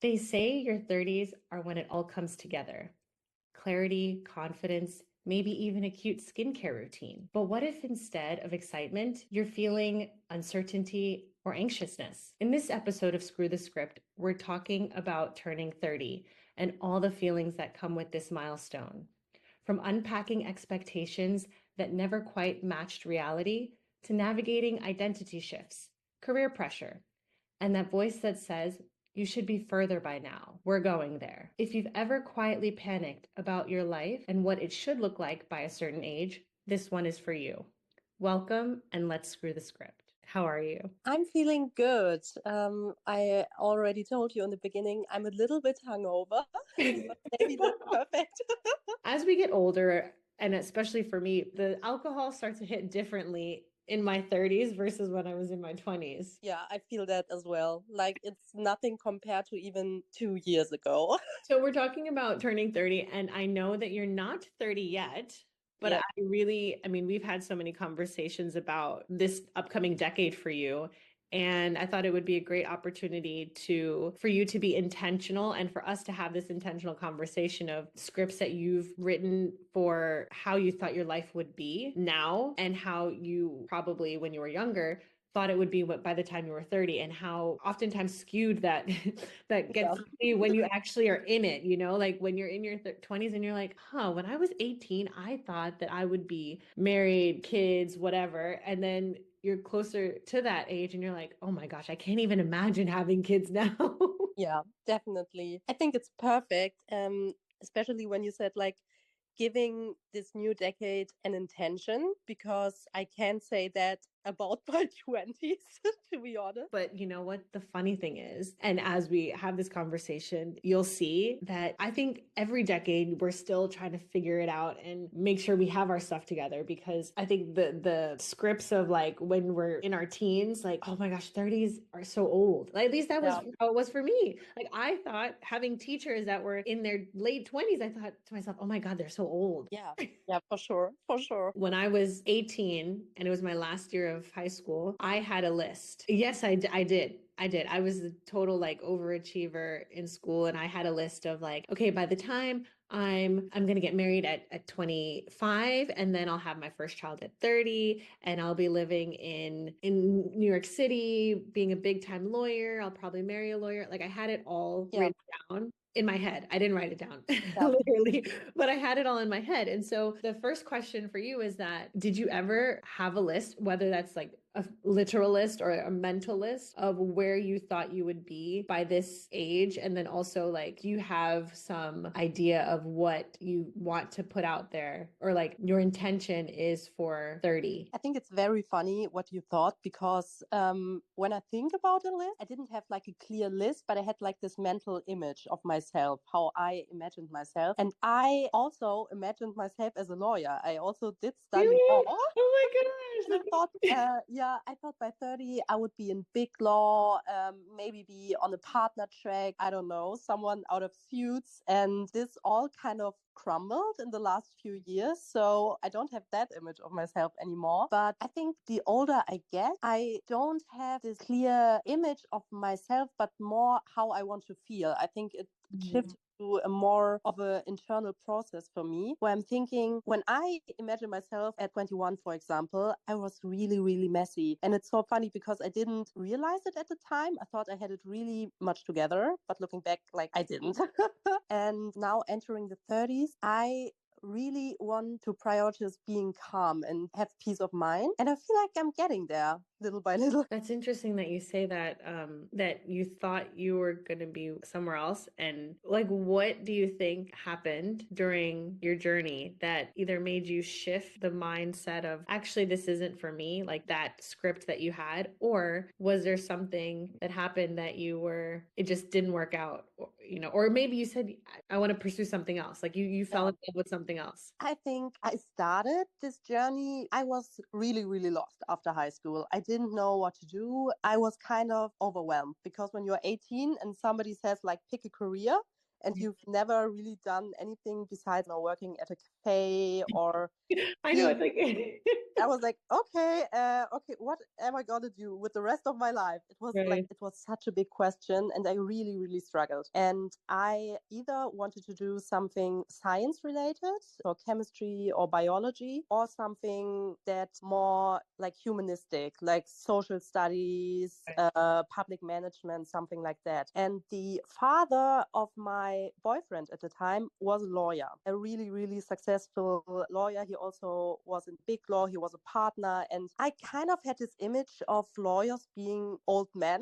They say your 30s are when it all comes together. Clarity, confidence, maybe even a cute skincare routine. But what if instead of excitement, you're feeling uncertainty or anxiousness? In this episode of Screw the Script, we're talking about turning 30 and all the feelings that come with this milestone. From unpacking expectations that never quite matched reality to navigating identity shifts, career pressure, and that voice that says, you should be further by now. We're going there. If you've ever quietly panicked about your life and what it should look like by a certain age, this one is for you. Welcome, and let's screw the script. How are you? I'm feeling good. I already told you in the beginning, I'm a little bit hungover, but maybe that's perfect. As we get older, and especially for me, the alcohol starts to hit differently in my 30s versus when I was in my 20s. Yeah, I feel that as well. Like it's nothing compared to even 2 years ago. So we're talking about turning 30, and I know that you're not 30 yet, but Yeah. I mean, we've had so many conversations about this upcoming decade for you. And I thought it would be a great opportunity for you to be intentional and for us to have this intentional conversation of scripts that you've written for how you thought your life would be now and how you probably when you were younger thought it would be by the time you were 30, and how oftentimes skewed that that gets to be when you actually are in it, like when you're in your 20s and you're like, when I was 18, I thought that I would be married, kids, whatever. And then you're closer to that age and you're like, oh my gosh, I can't even imagine having kids now. Yeah, definitely. I think it's perfect. Especially when you said like giving this new decade an intention, because I can't say that about my 20s, to be honest. But you know what? The funny thing is, and as we have this conversation, you'll see that I think every decade we're still trying to figure it out and make sure we have our stuff together, because I think the scripts of like when we're in our teens, like, oh my gosh, 30s are so old. Like, at least that was how it was for me. Like I thought having teachers that were in their late 20s, I thought to myself, oh my God, they're so old. Yeah, for sure. For sure. When I was 18 and it was my last year of high school, I had a list. Yes, I did. I was a total like overachiever in school, and I had a list of like, okay, by the time I'm gonna get married at 25, and then I'll have my first child at 30, and I'll be living in New York City, being a big time lawyer. I'll probably marry a lawyer. Like I had it all written down in my head. I didn't write it down literally, but I had it all in my head. And so the first question for you is that, did you ever have a list, whether that's like a literal list or a mental list of where you thought you would be by this age? And then also like, do you have some idea of what you want to put out there, or like your intention is for 30? I think it's very funny what you thought, because when I think about a list, I didn't have like a clear list, but I had like this mental image of myself, how I imagined myself. And I also imagined myself as a lawyer. I also did study law. Really? Oh my gosh. I thought, I thought by 30 I would be in big law, maybe be on a partner track. I don't know, someone out of Suits. And this all kind of crumbled in the last few years. So I don't have that image of myself anymore. But I think the older I get, I don't have this clear image of myself, but more how I want to feel. I think it shifted to a more of an internal process for me, where I'm thinking, when I imagine myself at 21, for example, I was really, really messy. And it's so funny because I didn't realize it at the time. I thought I had it really much together, but looking back, like I didn't. And now entering the 30s, I really want to prioritize being calm and have peace of mind. And I feel like I'm getting there little by little. That's interesting that you say that, that you thought you were going to be somewhere else. And like, what do you think happened during your journey that either made you shift the mindset of, actually, this isn't for me, like that script that you had, or was there something that happened that it just didn't work out, or maybe you said, I want to pursue something else. Like you fell in love with something else. I think I started this journey. I was really, really lost after high school. I didn't know what to do. I was kind of overwhelmed, because when you're 18 and somebody says like, pick a career, and you've never really done anything besides working at a cafe or I know being. it's like I was like, okay, okay, what am I gonna do with the rest of my life? It was like, right, it was such a big question, and I really, really struggled. And I either wanted to do something science related, or chemistry or biology, or something that's more like humanistic, like social studies, public management, something like that. And the father of my boyfriend at the time was a lawyer, a really, really successful lawyer. He also was in big law. He was a partner. And I kind of had this image of lawyers being old men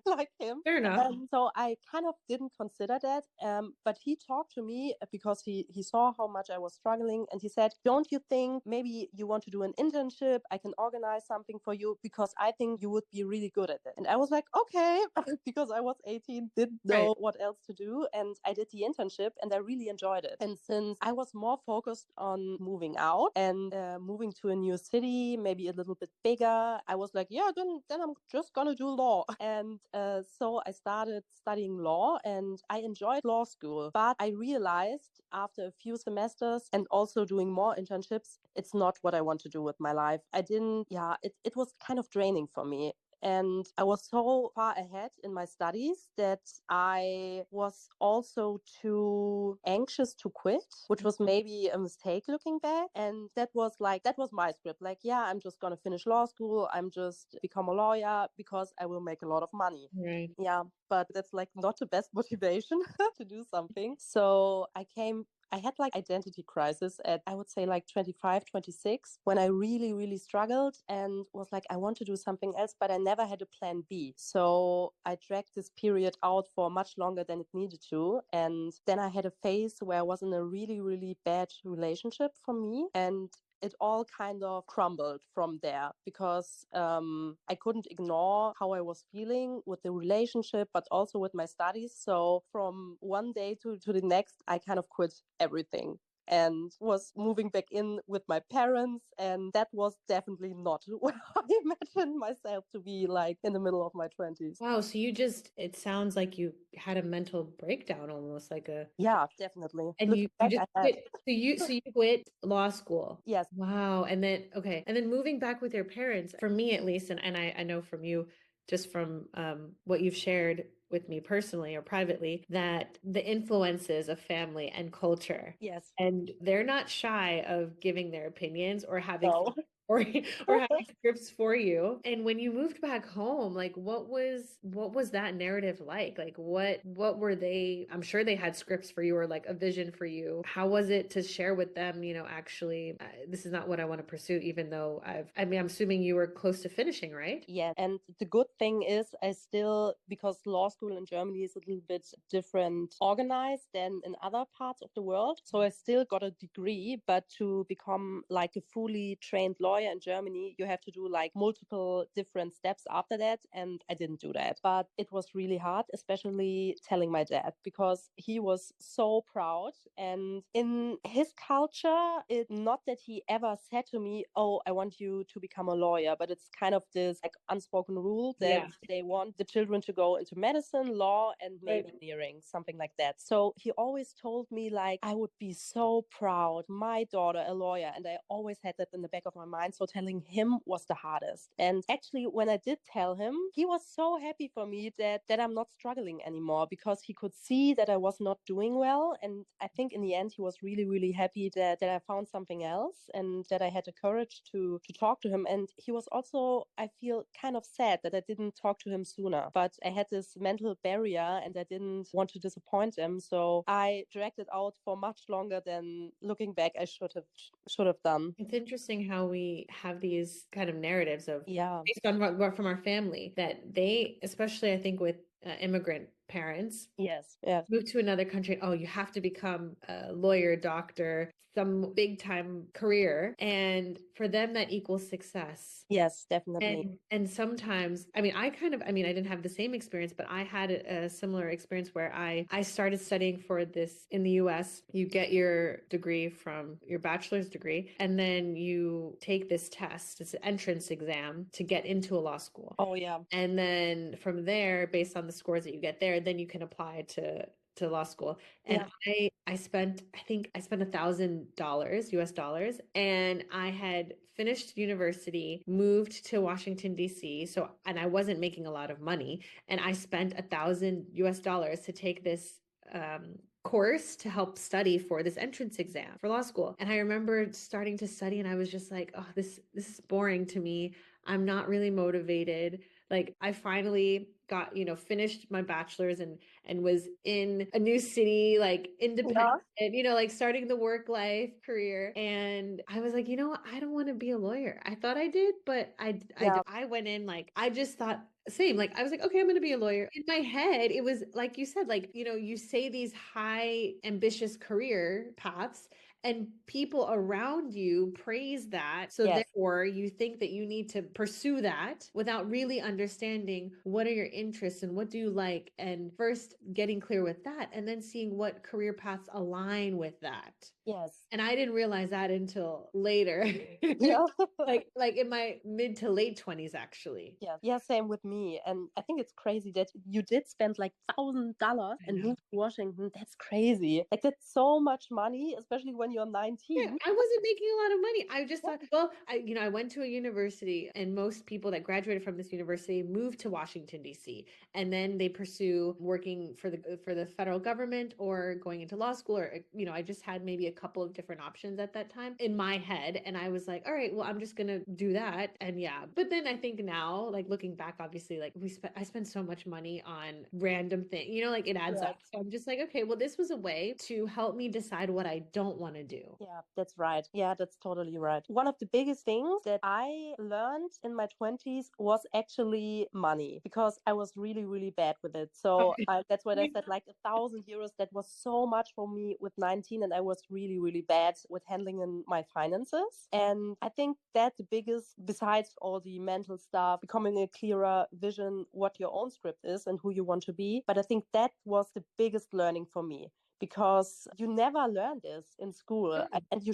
like him. fair enough. So I kind of didn't consider that. But he talked to me because he saw how much I was struggling. And he said, don't you think maybe you want to do an internship? I can organize something for you because I think you would be really good at it. And I was like, okay, because I was 18, didn't know Right. what else to do. And I did the internship and I really enjoyed it. And since I was more focused on moving out and moving to a new city, maybe a little bit bigger, I was like, yeah, then I'm just going to do law. And so I started studying law and I enjoyed law school. But I realized after a few semesters and also doing more internships, it's not what I want to do with my life. I didn't, yeah, it was kind of draining for me. And I was so far ahead in my studies that I was also too anxious to quit, which was maybe a mistake looking back. And that was my script. Like, yeah, I'm just going to finish law school. I'm just become a lawyer because I will make a lot of money. Right. Yeah, but that's like not the best motivation to do something. So I had like identity crisis at, I would say, like 25, 26, when I really, really struggled and was like, I want to do something else, but I never had a plan B. So I dragged this period out for much longer than it needed to. And then I had a phase where I was in a really, really bad relationship for me. And it all kind of crumbled from there because I couldn't ignore how I was feeling with the relationship, but also with my studies. So from one day to the next, I kind of quit everything and was moving back in with my parents. And that was definitely not what I imagined myself to be like in the middle of my 20s. Wow, so it sounds like you had a mental breakdown almost like a Yeah, definitely. and Looking you back, just I had. quit. So you quit law school. Yes. Wow. And then okay. And then moving back with your parents, for me at least, and I know from you just from what you've shared with me personally or privately, that the influences of family and culture, Yes. and they're not shy of giving their opinions or having No. or or having scripts for you. And when you moved back home, like what was that narrative like? Like what were they? I'm sure they had scripts for you or like a vision for you. How was it to share with them, actually this is not what I want to pursue, even though I mean, I'm assuming you were close to finishing, right? Yeah, and the good thing is I still, because law school in Germany is a little bit different organized than in other parts of the world. So I still got a degree, but to become like a fully trained lawyer in Germany, you have to do like multiple different steps after that. And I didn't do that. But it was really hard, especially telling my dad, because he was so proud. And in his culture, it's not that he ever said to me, oh, I want you to become a lawyer, but it's kind of this like unspoken rule that Yeah. they want the children to go into medicine, law, and maybe Right. engineering, something like that. So he always told me like, I would be so proud, my daughter, a lawyer. And I always had that in the back of my mind. So telling him was the hardest. And actually, when I did tell him, he was so happy for me that I'm not struggling anymore, because he could see that I was not doing well. And I think in the end, he was really, really happy that I found something else and that I had the courage to talk to him. And he was also, I feel, kind of sad that I didn't talk to him sooner. But I had this mental barrier and I didn't want to disappoint him. So I dragged it out for much longer than, looking back, I should have done. It's interesting how we have these kind of narratives of Yeah. based on what from our family that they, especially I think with immigrant parents, Yes. Yes. move to another country. Oh, you have to become a lawyer, doctor, some big time career. And for them, that equals success. Yes, definitely. And sometimes, I mean, I mean, I didn't have the same experience, but I had a similar experience where I started studying for this in the US. You get your degree from your bachelor's degree, and then you take this test. It's an entrance exam to get into a law school. Oh, yeah. And then from there, based on the scores that you get there, there, then you can apply to law school. And Yeah. I think I spent $1,000 US dollars, and I had finished university, moved to Washington DC. So and I wasn't making a lot of money, and I spent 1,000 US dollars to take this course to help study for this entrance exam for law school. And I remember starting to study and I was just like, oh, this is boring to me. I'm not really motivated. Like I finally got, finished my bachelor's and was in a new city, like independent, Yeah. like starting the work life career. And I was like, you know what? I don't want to be a lawyer. I thought I did, but Yeah. I went in like I just thought same. Like I was like, okay, I'm going to be a lawyer. In my head, it was like you said, like, you say these high ambitious career paths and people around you praise that. So Yes. therefore, you think that you need to pursue that without really understanding what are your interests and what do you like. And first getting clear with that and then seeing what career paths align with that. Yes. And I didn't realize that until later. Yeah. Like in my mid to late 20s actually. Yeah, yeah, same with me. And I think it's crazy that you did spend like $1,000 I and know. moved to Washington. That's crazy. Like that's so much money, especially when you're Yeah, 19. I wasn't making a lot of money. I just Yeah. thought, well, I went to a university, and most people that graduated from this university moved to Washington, D.C., and then they pursue working for the federal government or going into law school, or I just had maybe a couple of different options at that time in my head, and I was like, all right, well, I'm just gonna do that, and yeah. But then I think now, like looking back, obviously, like I spent so much money on random things, like it adds Yes. up. So I'm just like, okay, well, this was a way to help me decide what I don't want to do. Yeah, that's right. Yeah, that's totally right. One of the biggest things that I learned in my 20s was actually money because I was really, really bad with it. So that's what I said, like €1,000, that was so much for me with 19. And I was really, really bad with handling in my finances. And I think that the biggest, besides all the mental stuff, becoming a clearer vision, what your own script is and who you want to be. But I think that was the biggest learning for me because you never learn this in school and you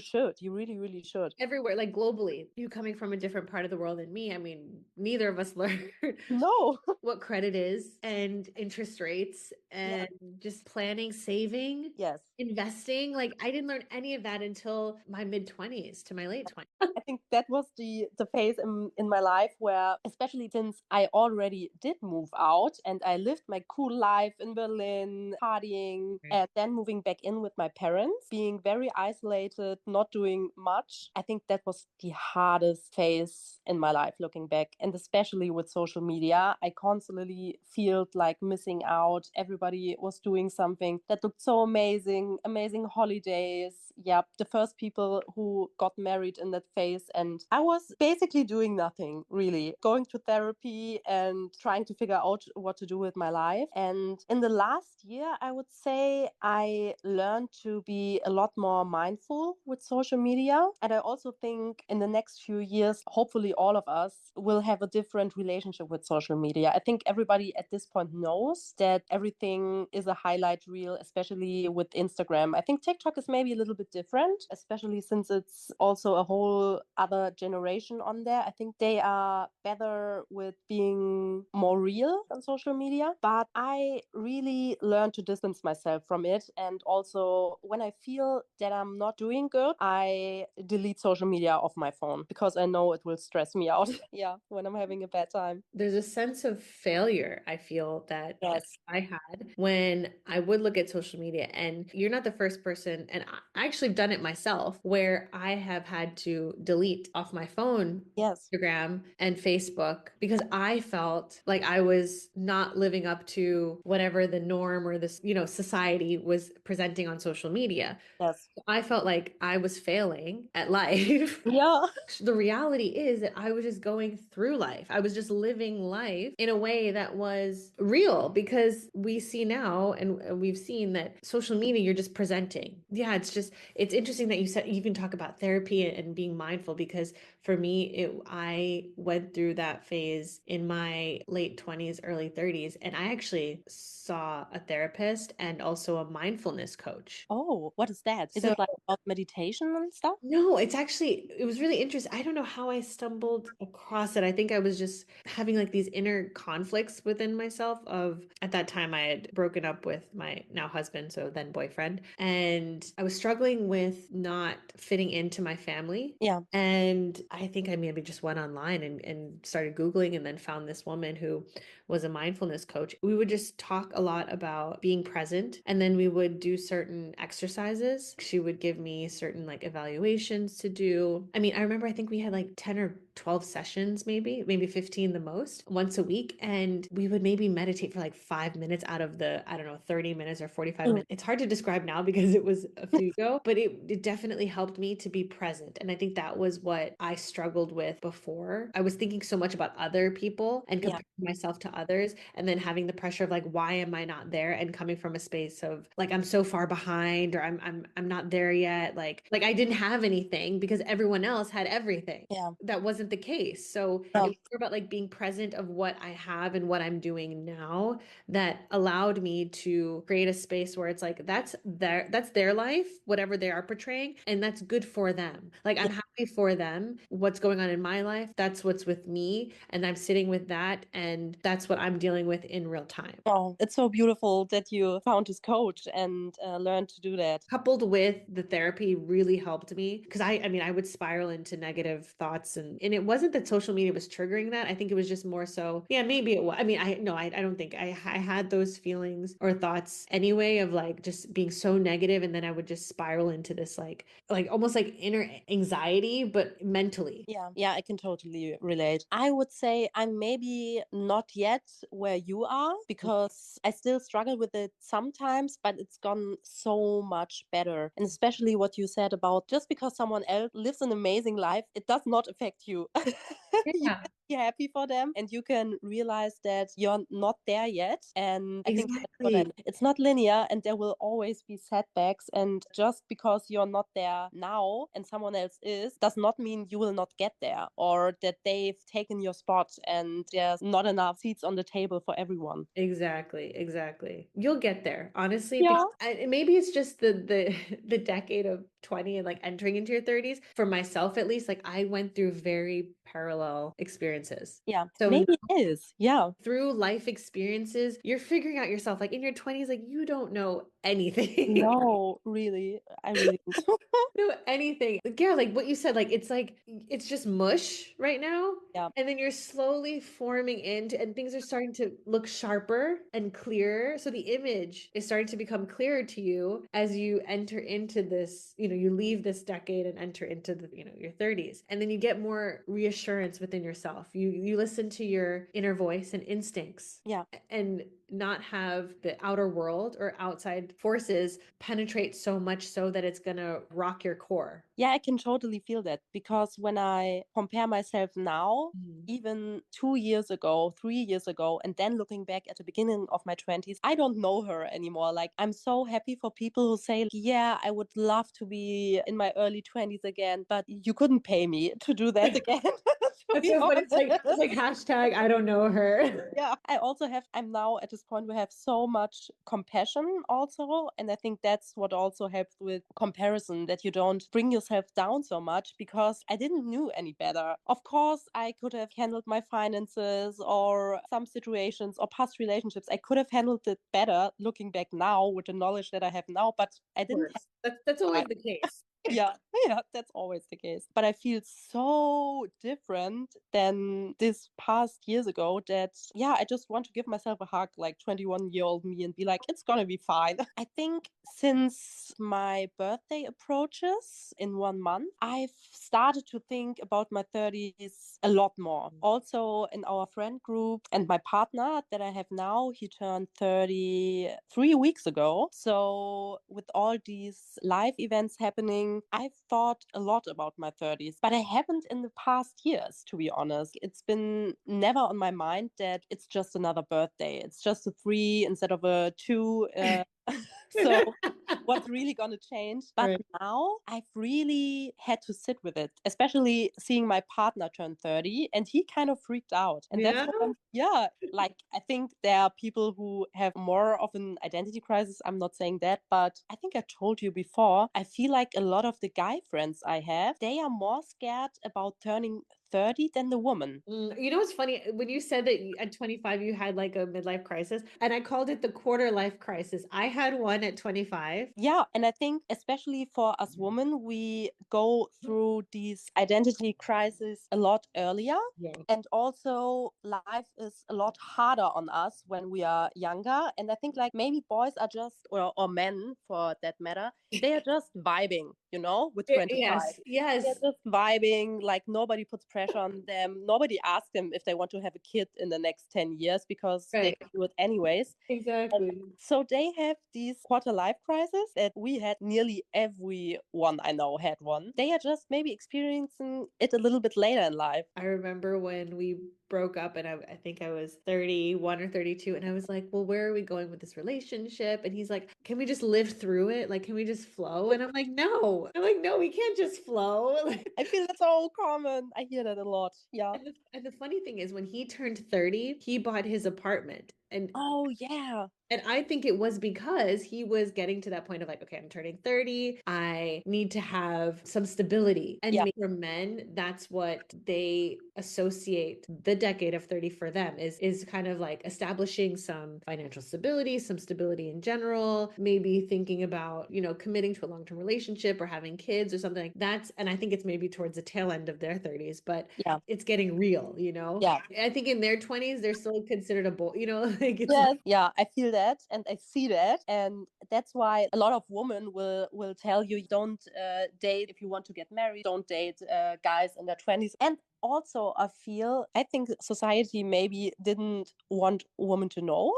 really, really should. Everywhere, like globally, you coming from a different part of the world than me. I mean, neither of us learned No. what credit is and interest rates Yeah. and just planning, saving, Yes. investing. Like I didn't learn any of that until my mid 20s to my late 20s. I think that was the phase in my life where, especially since I already did move out and I lived my cool life in Berlin, partying, and then moving back in with my parents, being very isolated, not doing much. I think that was the hardest phase in my life looking back. And especially with social media, I constantly felt like missing out. Everybody was doing something that looked so amazing, amazing holidays. Yep, the first people who got married in that phase. And I was basically doing nothing really, going to therapy and trying to figure out what to do with my life. And in the last year, I would say I learned to be a lot more mindful with social media. And I also think in the next few years, hopefully all of us will have a different relationship with social media. I think everybody at this point knows that everything is a highlight reel, especially with Instagram. I think TikTok is maybe a little bit different, especially since it's also a whole other generation on there. I think they are better with being more real on social media, but I really learned to distance myself from it. And also, when I feel that I'm not doing good, I delete social media off my phone because I know it will stress me out. Yeah, when I'm having a bad time. There's a sense of failure I feel that Yes. I had when I would look at social media. And you're not the first person, and I actually have done it myself, where I have had to delete off my phone Yes. Instagram and Facebook because I felt like I was not living up to whatever the norm or this, society was presenting on social media. Yes. I felt like I was failing at life. Yeah. The reality is that I was just going through life. I was just living life in a way that was real because we see now and we've seen that social media, you're just presenting. Yeah, it's interesting that you said you can talk about therapy and being mindful because for me, I went through that phase in my late 20s, early 30s, and I actually saw a therapist and also a mindful mindfulness coach. Oh, what is that? Is So it like about meditation and stuff? no, it was really interesting. I don't know how I stumbled across it. I think I was just having like these inner conflicts within myself of at that time I had broken up with my now husband, so then boyfriend, and I was struggling with not fitting into my family. Yeah. And I think I maybe just went online and started Googling and then found this woman who was a mindfulness coach. We would just talk a lot about being present and then we would do certain exercises. She would give me certain like evaluations to do. I mean, I remember I think we had like 10 or 12 sessions, maybe 15 the most, once a week. And we would maybe meditate for like 5 minutes out of the, I don't know, 30 minutes or 45 Mm. minutes. It's hard to describe now because it was a few ago, but it definitely helped me to be present. And I think that was what I struggled with before. I was thinking so much about other people and Yeah. comparing myself to others, and then having the pressure of like, why am I not there? And coming from a space of like, I'm so far behind, or I'm not there yet. Like I didn't have anything because everyone else had everything. Yeah. That wasn't the case. So it Yeah. was more about like being present of what I have and what I'm doing now that allowed me to create a space where it's like that's their life, whatever they are portraying, and that's good for them. Like I'm happy for them. What's going on in my life, that's what's with me, and I'm sitting with that, and that's what I'm dealing with in real time. Oh, it's so beautiful that you found this coach and learned to do that. Coupled with the therapy really helped me because I mean I would spiral into negative thoughts, and it wasn't that social media was triggering that. I think it was just more so, yeah, maybe it was. I mean, I no, I don't think I had those feelings or thoughts anyway of like just being so negative, and then I would just spiral into this like almost like inner anxiety but mentally. Yeah, yeah, I can totally relate. I would say I'm maybe not yet where you are because I still struggle with it sometimes, but it's gone so much better. And especially what you said about just because someone else lives an amazing life, it does not affect you. You Yeah, can be happy for them and you can realize that you're not there yet. And I think that's what exactly. it's not linear and there will always be setbacks. And just because you're not there now and someone else is, does not mean you will not get there or that they've taken your spot and there's not enough seats on the table for everyone. Exactly, exactly. You'll get there, honestly, Yeah. because maybe it's just the the decade of 20 and like entering into your 30s. For myself, at least, like I went through very parallel experiences. Yeah. So Maybe it is. Yeah. through life experiences, you're figuring out yourself. Like in your 20s, like you don't know anything. No, really. I really don't. Know anything. Yeah, like what you said, like it's just mush right now. Yeah. And then you're slowly forming into, and things are starting to look sharper and clearer. So the image is starting to become clearer to you as you enter into this, you leave this decade and enter into your 30s. And then you get more reassurance within yourself. You listen to your inner voice and instincts Yeah. and not have the outer world or outside forces penetrate so much so that it's going to rock your core. Yeah, I can totally feel that because when I compare myself now, even 2 years ago, 3 years ago, and then looking back at the beginning of my 20s, I don't know her anymore. Like, I'm so happy for people who say, yeah, I would love to be in my early 20s again, but you couldn't pay me to do that again, to That's be so funny. It's like honest. hashtag I don't know her. Yeah, I'm now at this point where I have so much compassion also. And I think that's what also helps with comparison, that you don't bring yourself down so much because I didn't know any better. Of course, I could have handled my finances or some situations or past relationships. I could have handled it better looking back now with the knowledge that I have now, but I Of didn't course. That's have always the case. yeah, yeah, that's always the case. But I feel so different than this past years ago that, yeah, I just want to give myself a hug like 21-year-old me and be like, it's gonna be fine. I think since my birthday approaches in 1 month, I've started to think about my 30s a lot more. Also, in our friend group and my partner that I have now, he turned 30 3 weeks ago. So, with all these live events happening, I've thought a lot about my 30s, but I haven't in the past years, to be honest. It's been never on my mind that it's just another birthday. It's just a three instead of a two. So what's really going to change? But Right. now I've really had to sit with it, especially seeing my partner turn 30 and he kind of freaked out. And that's Yeah. what yeah, like I think there are people who have more of an identity crisis. I'm not saying that, but I think I told you before, I feel like a lot of the guy friends I have, they are more scared about turning 30 than the woman. You know what's funny? When you said that at 25 you had like a midlife crisis, and I called it the quarter life crisis. I had one at 25. Yeah, and I think especially for us women, we go through these identity crises a lot earlier. Yeah. And also, life is a lot harder on us when we are younger. And I think, like, maybe boys are just, or men for that matter, they are just vibing, with 25. Yes, They're yes, just vibing, like, nobody puts pressure on them. Nobody asks them if they want to have a kid in the next 10 years because they right. can do it anyways. And Exactly. so they have these quarter life crisis that we had. Nearly everyone I know had one. They are just maybe experiencing it a little bit later in life. I remember when we broke up and I think I was 31 or 32 and I was like, well, where are we going with this relationship? And he's like, can we just live through it? Like, can we just flow? And I'm like, no. I'm like, no, we can't just flow. I feel that's so common. I hear that a lot. Yeah. And the funny thing is when he turned 30, he bought his apartment. Oh, yeah. And I think it was because he was getting to that point of like, okay, I'm turning 30. I need to have some stability. Yeah. And for men, that's what they associate the decade of 30 for them is kind of like establishing some financial stability, some stability in general, maybe thinking about, committing to a long-term relationship or having kids or something like that's, and I think it's maybe towards the tail end of their 30s, but Yeah. it's getting real, Yeah. I think in their 20s, they're still considered a boy, like it's Yes, yeah, I feel that and I see that, and that's why a lot of women will tell you don't date if you want to get married. Don't date guys in their 20s. And also, I think society maybe didn't want women to know,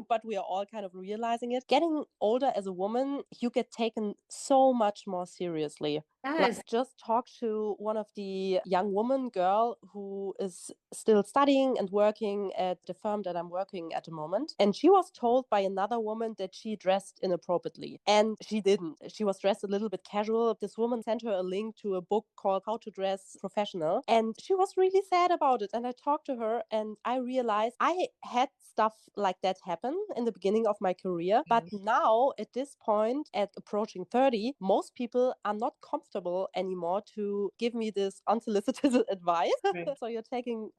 but we are all kind of realizing it. Getting older as a woman, you get taken so much more seriously. Like, yes. just talk to one of the young woman girl who is still studying and working at the firm that I'm working at the moment. And she was told by another woman that she dressed inappropriately. And she didn't. She was dressed a little bit casual. This woman sent her a link to a book called How to Dress Professional. And she was really sad about it. And I talked to her and I realized I had stuff like that happen in the beginning of my career. But now, at this point, at approaching 30, most people are not comfortable anymore to give me this unsolicited advice. Right. So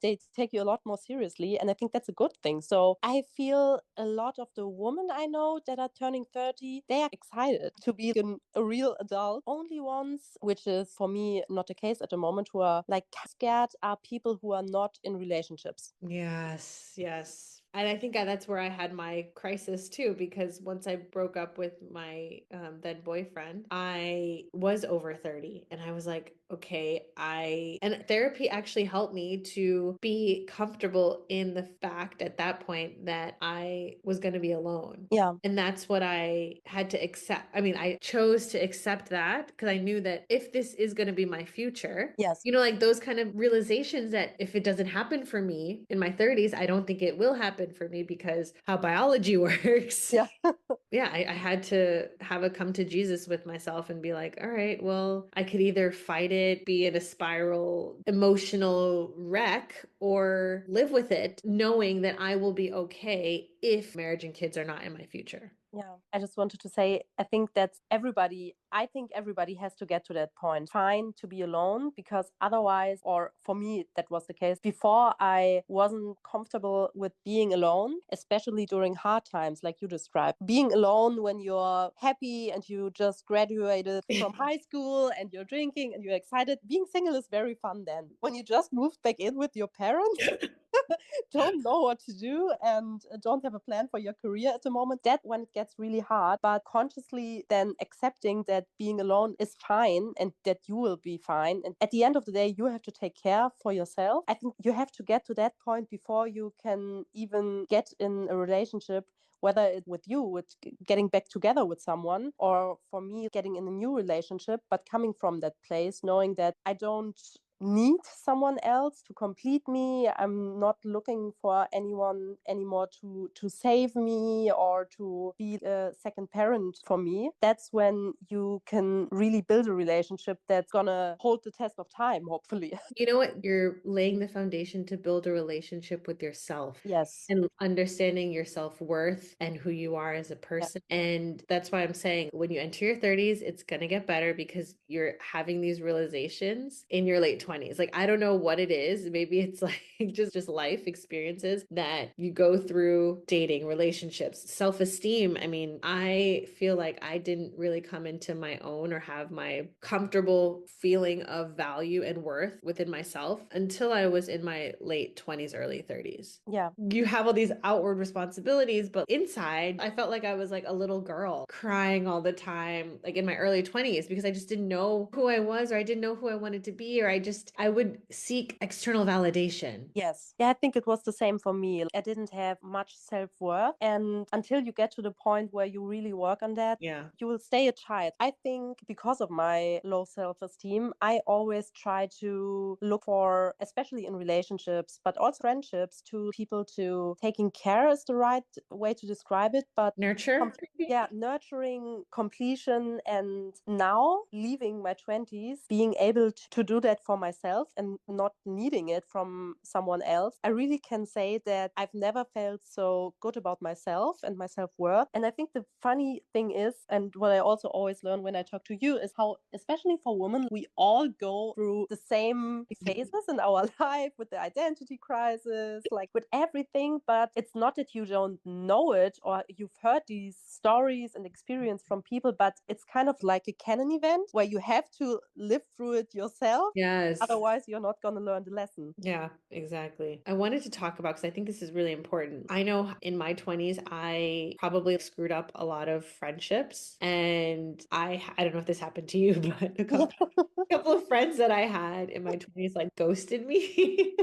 they take you a lot more seriously. And I think that's a good thing. So I feel a lot of the women I know that are turning 30, they are excited to be a real adult. Only ones, which is for me not the case at the moment, who are like scared are people who are not in relationships. Yes, yes. And I think that's where I had my crisis too, because once I broke up with my then boyfriend, I was over 30 and I was like, okay, and therapy actually helped me to be comfortable in the fact at that point that I was going to be alone. Yeah. And that's what I had to accept. I mean, I chose to accept that because I knew that if this is going to be my future, Yes. like those kind of realizations that if it doesn't happen for me in my 30s, I don't think it will happen for me because how biology works. Yeah. Yeah, I had to have a come to Jesus with myself and be like, all right, well, I could either fight it, be in a spiral emotional wreck, or live with it, knowing that I will be okay if marriage and kids are not in my future. Yeah, I just wanted to say, I think everybody has to get to that point. Fine to be alone because otherwise, or for me, that was the case. Before, I wasn't comfortable with being alone, especially during hard times, like you described. Being alone when you're happy and you just graduated from high school and you're drinking and you're excited. Being single is very fun then. When you just moved back in with your parents, don't know what to do and don't have a plan for your career at the moment, that when it gets really hard, but consciously then accepting that being alone is fine and that you will be fine. And at the end of the day, you have to take care for yourself. I think you have to get to that point before you can even get in a relationship, whether it's with you, with getting back together with someone, or for me, getting in a new relationship, but coming from that place, knowing that I don't need someone else to complete me. I'm not looking for anyone anymore to save me or to be a second parent for me. That's when you can really build a relationship that's gonna hold the test of time, hopefully. You know what? You're laying the foundation to build a relationship with yourself Yes. and understanding your self-worth and who you are as a Yeah. person. And that's why I'm saying when you enter your 30s, it's going to get better because you're having these realizations in your late 20s. Like I don't know what it is. Maybe it's like just life experiences that you go through, dating, relationships, self-esteem. I mean, I feel like I didn't really come into my own or have my comfortable feeling of value and worth within myself until I was in my late 20s, early 30s. Yeah. You have all these outward responsibilities, but inside, I felt like I was like a little girl crying all the time, like in my early 20s, because I just didn't know who I was, or I didn't know who I wanted to be, or I would seek external validation. Yes. Yeah, I think it was the same for me. I didn't have much self worth. And until you get to the point where you really work on that, Yeah. you will stay a child. I think because of my low self esteem, I always try to look for, especially in relationships, but also friendships, to people to taking care is the right way to describe it. But Nurture, maybe? yeah, nurturing completion. And now leaving my 20s, being able to do that for myself and not needing it from someone else, I really can say that I've never felt so good about myself and my self-worth. And I think the funny thing is, and what I also always learn when I talk to you, is how, especially for women, we all go through the same phases in our life with the identity crisis, like with everything. But it's not that you don't know it or you've heard these stories and experience from people, but it's kind of like a canon event where you have to live through it yourself. Yes. Otherwise, you're not going to learn the lesson. Yeah, exactly. I wanted to talk about because I think this is really important. I know in my 20s, I probably screwed up a lot of friendships. And I don't know if this happened to you, but a couple of friends that I had in my 20s like ghosted me.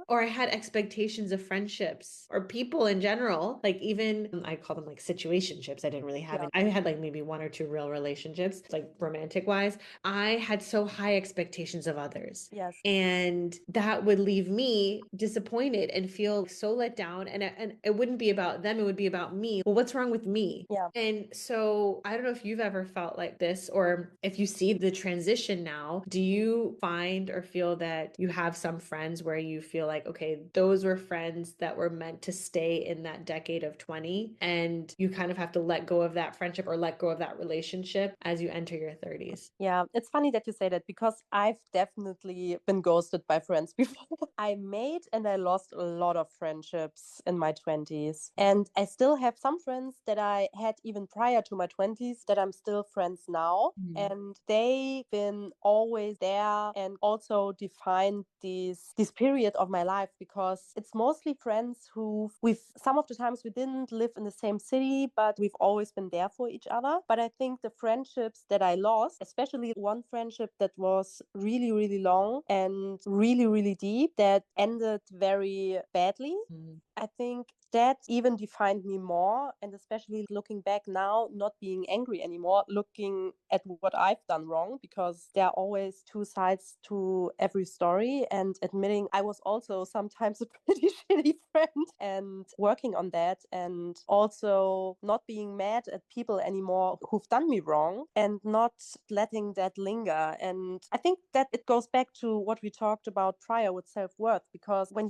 Or I had expectations of friendships or people in general. Like even I call them like situationships. I didn't really have Yeah. any. I had like maybe one or two real relationships, like romantic wise. I had so high expectations of others. Yes. And that would leave me disappointed and feel so let down. And it wouldn't be about them, it would be about me. Well, what's wrong with me? Yeah. And so I don't know if you've ever felt like this or if you see the transition now. Do you find or feel that you have some friends where you feel like, okay, those were friends that were meant to stay in that decade of 20, and you kind of have to let go of that friendship or let go of that relationship as you enter your 30s? Yeah, it's funny that you say that because I've definitely been ghosted by friends before. I made and I lost a lot of friendships in my 20s. And I still have some friends that I had even prior to my 20s that I'm still friends now. Mm. And they've been always there and also defined this period of my life because it's mostly friends who we've some of the times we didn't live in the same city, but we've always been there for each other. But I think the friendships that I lost, especially one friendship that was really, really long and really, really deep, that ended very badly. Mm. I think that even defined me more. And especially looking back now, not being angry anymore, looking at what I've done wrong, because there are always two sides to every story, and admitting I was also sometimes a pretty shitty friend and working on that. And also not being mad at people anymore who've done me wrong and not letting that linger. And I think that it goes back to what we talked about prior with self worth, because when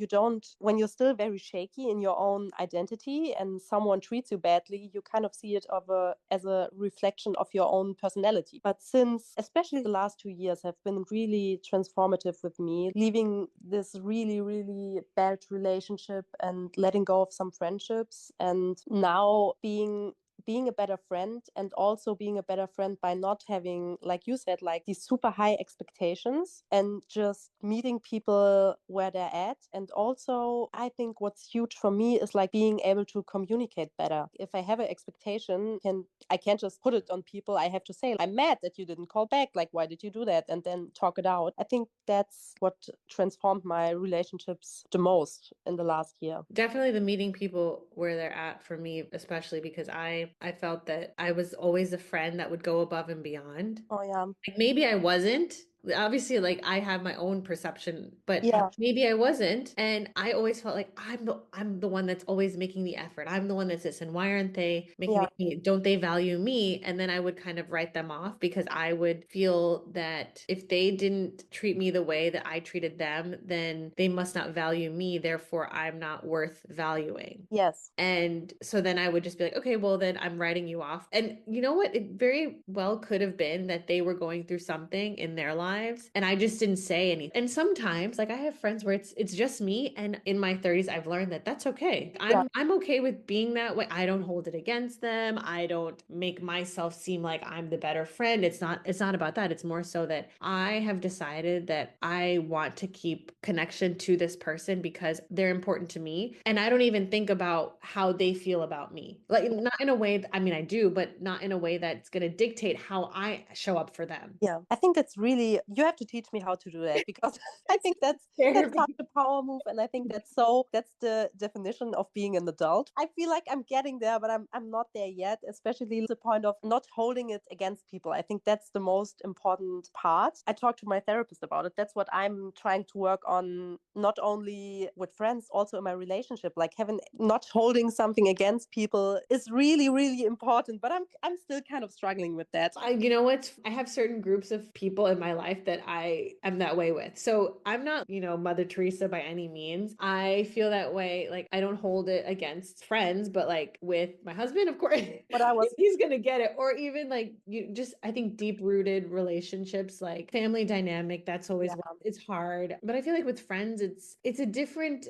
you're still very shaky in your own identity and someone treats you badly, you kind of see it as a reflection of your own personality. But since especially the last 2 years have been really transformative with me, leaving this really, really bad relationship and letting go of some friendships, and now being a better friend, and also being a better friend by not having, like you said, like these super high expectations and just meeting people where they're at. And also, I think what's huge for me is like being able to communicate better. If I have an expectation, I can't just put it on people. I have to say, I'm mad that you didn't call back. Like, why did you do that? And then talk it out. I think that's what transformed my relationships the most in the last year. Definitely the meeting people where they're at for me, especially because I felt that I was always a friend that would go above and beyond. Oh, yeah. Like maybe I wasn't, Obviously, like I have my own perception, but Yeah, maybe I wasn't. And I always felt like I'm the one that's always making the effort. I'm the one that's this, and why aren't they making yeah, the, don't they value me? And then I would kind of write them off because I would feel that if they didn't treat me the way that I treated them, then they must not value me. Therefore, I'm not worth valuing. yes, And so then I would just be like, okay, well, then I'm writing you off. And you know what? It very well could have been that they were going through something in their lives and I just didn't say anything. And sometimes, like I have friends where it's just me. And in my 30s, I've learned that that's okay. yeah, I'm okay with being that way. I don't hold it against them. I don't make myself seem like I'm the better friend. It's not about that. It's more so that I have decided that I want to keep connection to this person because they're important to me. And I don't even think about how they feel about me. Like not in a way I mean I do, but not in a way that's going to dictate how I show up for them. yeah. I think that's really, you have to teach me how to do that, because I think that's such Therapy. a power move, and I think that's the definition of being an adult. I feel like I'm getting there, but I'm not there yet, especially the point of not holding it against people. I think that's the most important part. I talked to my therapist about it. That's what I'm trying to work on, not only with friends, also in my relationship. Like having, not holding something against people is really, really important, but I'm still kind of struggling with that. You know what? I have certain groups of people in my life that I am that way with. So I'm not, Mother Teresa by any means. I feel that way. Like I don't hold it against friends, but like with my husband, of course, But I was, he's gonna get it. Or even like you just, I think deep rooted relationships, like family dynamic, that's always yeah, it's hard. But I feel like with friends, it's a different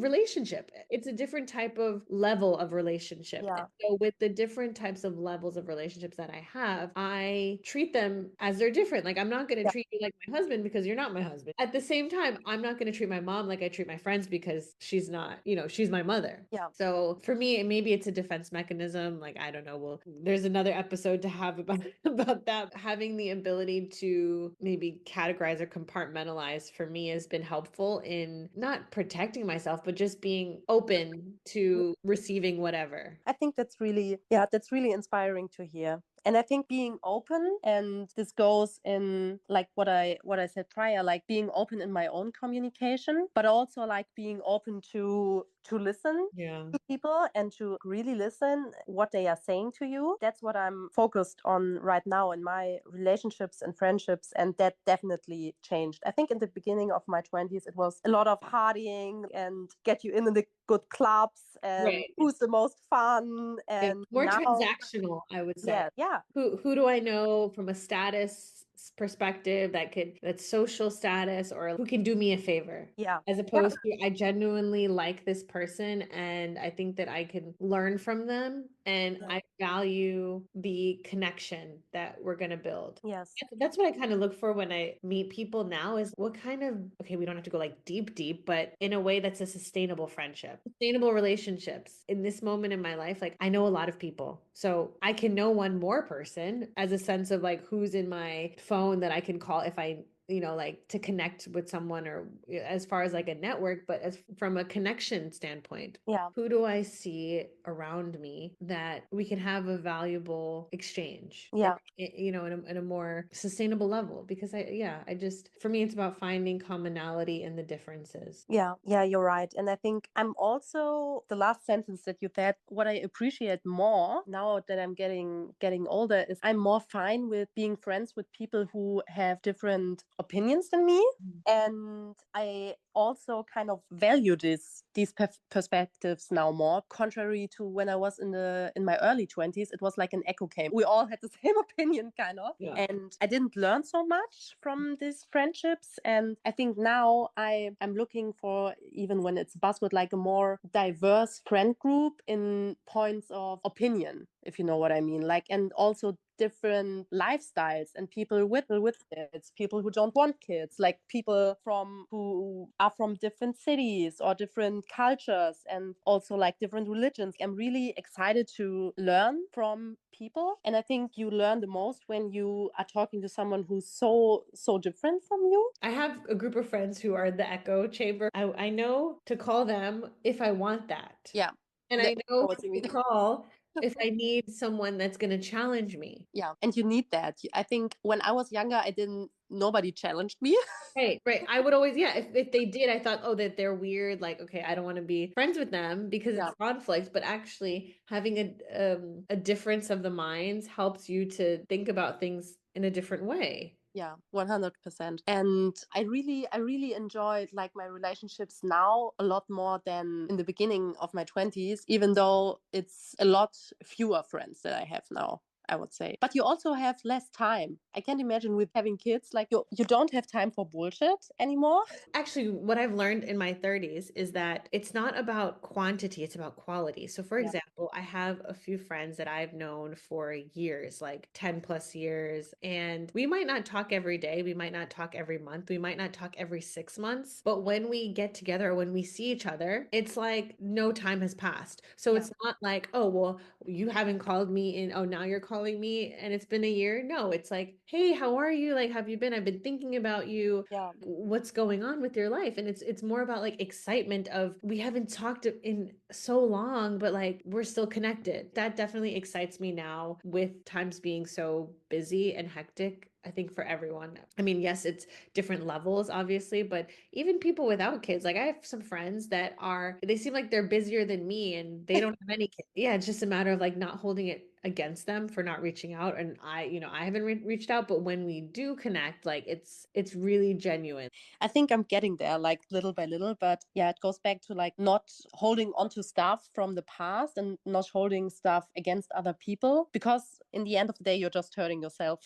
relationship. It's a different type of level of relationship. yeah, So with the different types of levels of relationships that I have, I treat them as they're different. Like I'm not going to yeah, treat you like my husband because you're not my husband. At the same time, I'm not going to treat my mom like I treat my friends because she's not, she's my mother. yeah. So for me, maybe it's a defense mechanism. Like I don't know. Well, there's another episode to have about about that. Having the ability to maybe categorize or compartmentalize for me has been helpful in not protecting myself, but just being open to receiving whatever. I think that's really, yeah, that's really inspiring to hear. And I think being open, and this goes in like what I said prior, like being open in my own communication, but also like being open to listen Yeah. to people and to really listen what they are saying to you. That's what I'm focused on right now in my relationships and friendships, and that definitely changed. I think in the beginning of my 20s it was a lot of partying and get you in the good clubs and Right. who's the most fun. Yeah, And more now, transactional, I would say. yeah, yeah, Who do I know from a status perspective that's social status or who can do me a favor? yeah, As yeah, opposed to I genuinely like this person and I think that I can learn from them and yeah, I value the connection that we're going to build. yes, That's what I kind of look for when I meet people now is what kind of, okay, we don't have to go like deep, deep, but in a way that's a sustainable friendship, sustainable relationships. In this moment in my life, like I know a lot of people. So I can know one more person as a sense of like who's in my phone that I can call if I like to connect with someone or as far as like a network, but as from a connection standpoint, yeah, who do I see around me that we can have a valuable exchange? yeah. In a more sustainable level because I just for me it's about finding commonality in the differences. Yeah, yeah, you're right. And I think I'm also, the last sentence that you said, what I appreciate more now that I'm getting older is I'm more fine with being friends with people who have different opinions than me. And I also kind of value these perspectives now more, contrary to when I was in my early 20s. It was like an echo came. We all had the same opinion, kind of. Yeah. And I didn't learn so much from these friendships. And I think now I'm looking for, even when it's buzzword, like a more diverse friend group in points of opinion, if you know what I mean. Like, and also different lifestyles, and people with kids, people who don't want kids, like people from who are from different cities or different cultures, and also like different religions. I'm really excited to learn from people, and I think you learn the most when you are talking to someone who's so different from you. I have a group of friends who are the echo chamber. I know to call them if I want that. Yeah, And they I know know what you who mean. to call if I need someone that's going to challenge me. Yeah, and you need that. I think when I was younger, I didn't, nobody challenged me. Right, right. I would always, yeah, if they did, I thought, oh, that they're weird. Like, okay, I don't want to be friends with them because Yeah. it's conflict. But actually, having a difference of the minds helps you to think about things in a different way. Yeah, 100%. And I really enjoyed like my relationships now a lot more than in the beginning of my 20s, even though it's a lot fewer friends that I have now, I would say. But you also have less time. I can't imagine with having kids, like you don't have time for bullshit anymore. Actually, what I've learned in my 30s is that it's not about quantity, it's about quality. So, for Yeah. example, I have a few friends that I've known for years, like 10 plus years, and we might not talk every day, we might not talk every month, we might not talk every 6 months, but when we get together or when we see each other, it's like no time has passed. So, Yeah. it's not like, oh, well, you haven't called me and oh, now you're calling me and it's been a year. No, it's like, hey, how are you? Like, have you been? I've been thinking about you. Yeah. What's going on with your life? And it's more about like excitement of we haven't talked in so long, but like we're still connected. That definitely excites me now with times being so busy and hectic. I think for everyone. I mean, yes, it's different levels, obviously, but even people without kids, like I have some friends that are, they seem like they're busier than me and they don't have any kids. Yeah, it's just a matter of like not holding it against them for not reaching out. And I haven't reached out, but when we do connect, like it's really genuine. I think I'm getting there like little by little, but yeah, it goes back to like not holding onto stuff from the past and not holding stuff against other people because in the end of the day, you're just hurting yourself.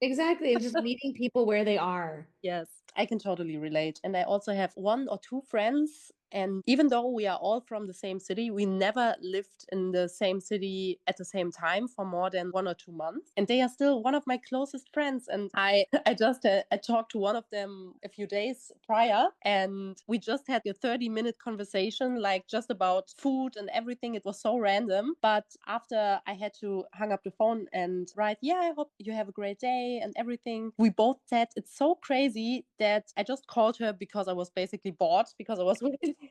Exactly. And just meeting people where they are. Yes, I can totally relate. And I also have one or two friends. And even though we are all from the same city, we never lived in the same city at the same time for more than 1 or 2 months. And they are still one of my closest friends. And I just I talked to one of them a few days prior, and we just had a 30-minute conversation, like just about food and everything. It was so random. But after I had to hang up the phone and write, yeah, I hope you have a great day and everything, we both said it's so crazy that I just called her because I was basically bored because I was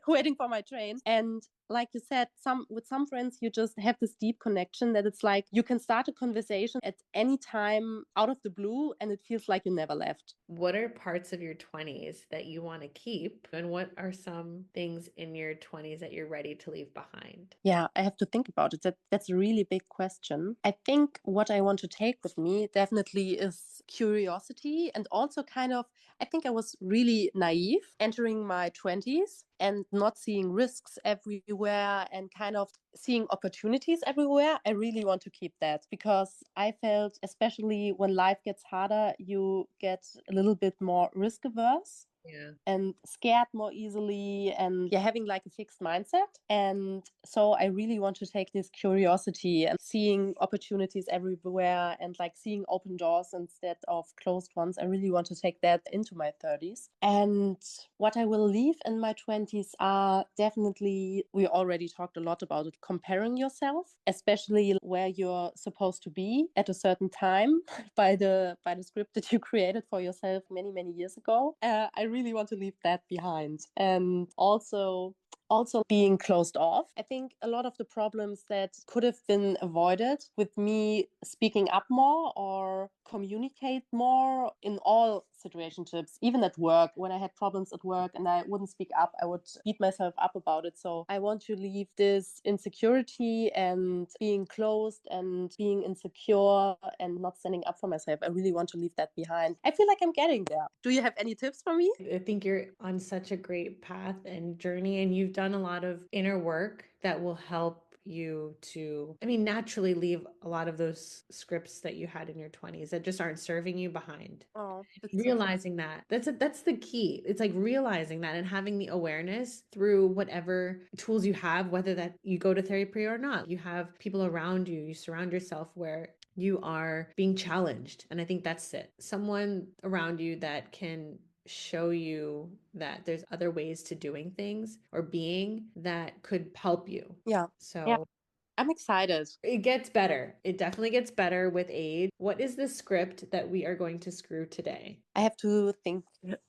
waiting for my train. And like you said, some with some friends you just have this deep connection that it's like you can start a conversation at any time out of the blue and it feels like you never left. What are parts of your 20s that you want to keep? And what are some things in your 20s that you're ready to leave behind? Yeah, I have to think about it. That's a really big question. I think what I want to take with me definitely is curiosity and also kind of, I think I was really naive entering my 20s and not seeing risks everywhere and kind of seeing opportunities everywhere. I really want to keep that because I felt, especially when life gets harder, you get a little bit more risk averse Yeah. and scared more easily and yeah, having like a fixed mindset. And so I really want to take this curiosity and seeing opportunities everywhere and like seeing open doors instead of closed ones. I really want to take that into my 30s. And what I will leave in my 20s are definitely, we already talked a lot about it, comparing yourself, especially where you're supposed to be at a certain time by the script that you created for yourself many years ago. I really want to leave that behind, and also being closed off. I think a lot of the problems that could have been avoided with me speaking up more or communicate more in all situationships, even at work. When I had problems at work and I wouldn't speak up, I would beat myself up about it. So I want to leave this insecurity and being closed and being insecure and not standing up for myself. I really want to leave that behind. I feel like I'm getting there. Do you have any tips for me? I think you're on such a great path and journey, and you've done a lot of inner work that will help you to, I mean, naturally leave a lot of those scripts that you had in your 20s that just aren't serving you behind. Oh, that's so. Realizing that that's the key. It's like realizing that and having the awareness through whatever tools you have, whether that you go to therapy or not. You have people around you, you surround yourself where you are being challenged. And I think that's it. Someone around you that can show you that there's other ways to doing things or being that could help you. Yeah. Yeah. So I'm excited. it gets better. It definitely gets better with age. What is the script that we are going to screw today? I have to think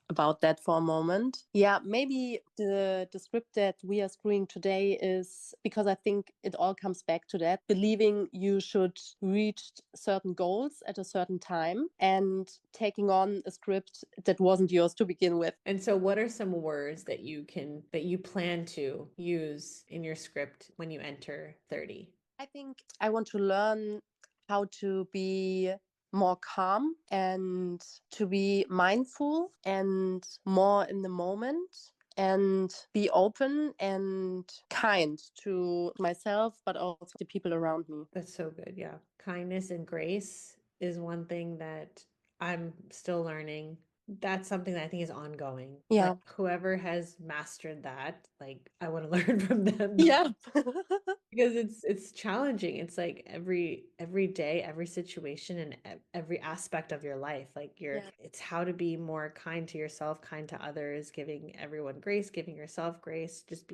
about that for a moment. Yeah, maybe the script that we are screwing today is because I think it all comes back to that, believing you should reach certain goals at a certain time and taking on a script that wasn't yours to begin with. And so what are some words that you plan to use in your script when you enter 30? I think I want to learn how to be more calm and to be mindful and more in the moment and be open and kind to myself, but also the people around me. That's so good. Yeah. Kindness and grace is one thing that I'm still learning. That's something that I think is ongoing. Like Yeah. whoever has mastered that, like I want to learn from them. Yeah. Because it's challenging. It's like every day, every situation, and every aspect of your life. Like Yeah. it's how to be more kind to yourself, kind to others, giving everyone grace, giving yourself grace. Just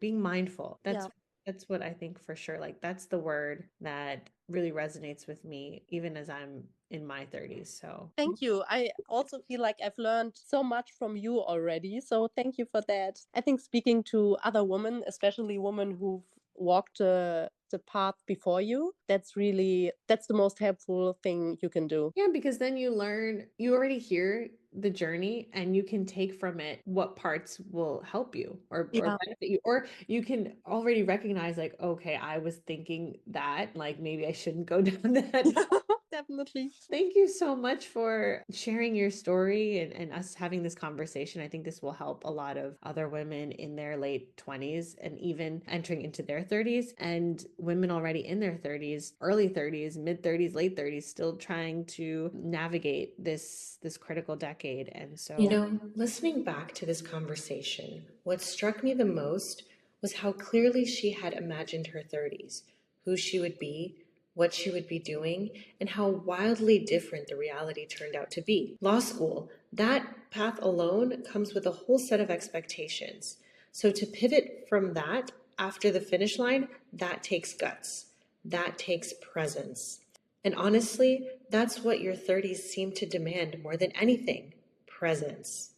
being mindful. Yeah. That's what I think for sure. Like that's the word that really resonates with me, even as I'm in my 30s. So Thank you. I also feel like I've learned so much from you already. So thank you for that. I think speaking to other women, especially women who've walked the path before you, that's the most helpful thing you can do. yeah, because then you already hear the journey and you can take from it what parts will help you or Yeah. benefit you, or you can already recognize like, okay, I was thinking that, like maybe I shouldn't go down that. Definitely. Thank you so much for sharing your story and us having this conversation. I think this will help a lot of other women in their late 20s and even entering into their 30s, and women already in their 30s, early 30s, mid 30s, late 30s, still trying to navigate this critical decade. And so, listening back to this conversation, what struck me the most was how clearly she had imagined her 30s, who she would be, what she would be doing, and how wildly different the reality turned out to be. Law school, that path alone comes with a whole set of expectations. So to pivot from that after the finish line, that takes guts. That takes presence. And honestly, that's what your 30s seem to demand more than anything: presence.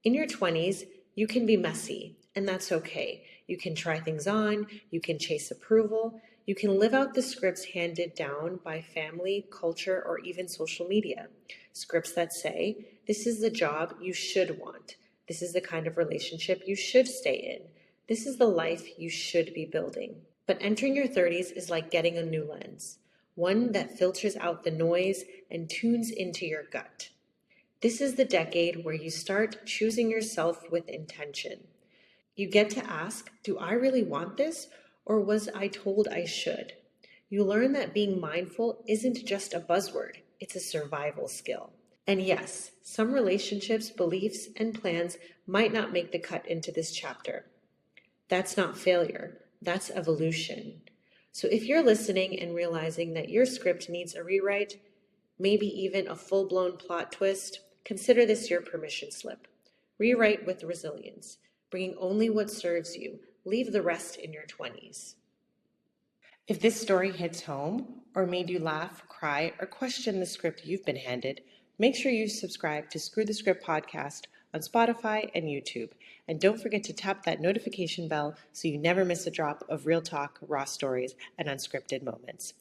In your 20s, you can be messy, and that's okay. You can try things on, you can chase approval, you can live out the scripts handed down by family, culture, or even social media. Scripts that say, this is the job you should want. This is the kind of relationship you should stay in. This is the life you should be building. But entering your 30s is like getting a new lens, one that filters out the noise and tunes into your gut. This is the decade where you start choosing yourself with intention. You get to ask, do I really want this, or was I told I should? You learn that being mindful isn't just a buzzword, it's a survival skill. And yes, some relationships, beliefs, and plans might not make the cut into this chapter. That's not failure, that's evolution. So if you're listening and realizing that your script needs a rewrite, maybe even a full-blown plot twist, consider this your permission slip. Rewrite with resilience, bringing only what serves you. Leave the rest in your 20s. If this story hits home or made you laugh, cry, or question the script you've been handed, make sure you subscribe to Screw the Script podcast on Spotify and YouTube. And don't forget to tap that notification bell so you never miss a drop of real talk, raw stories, and unscripted moments.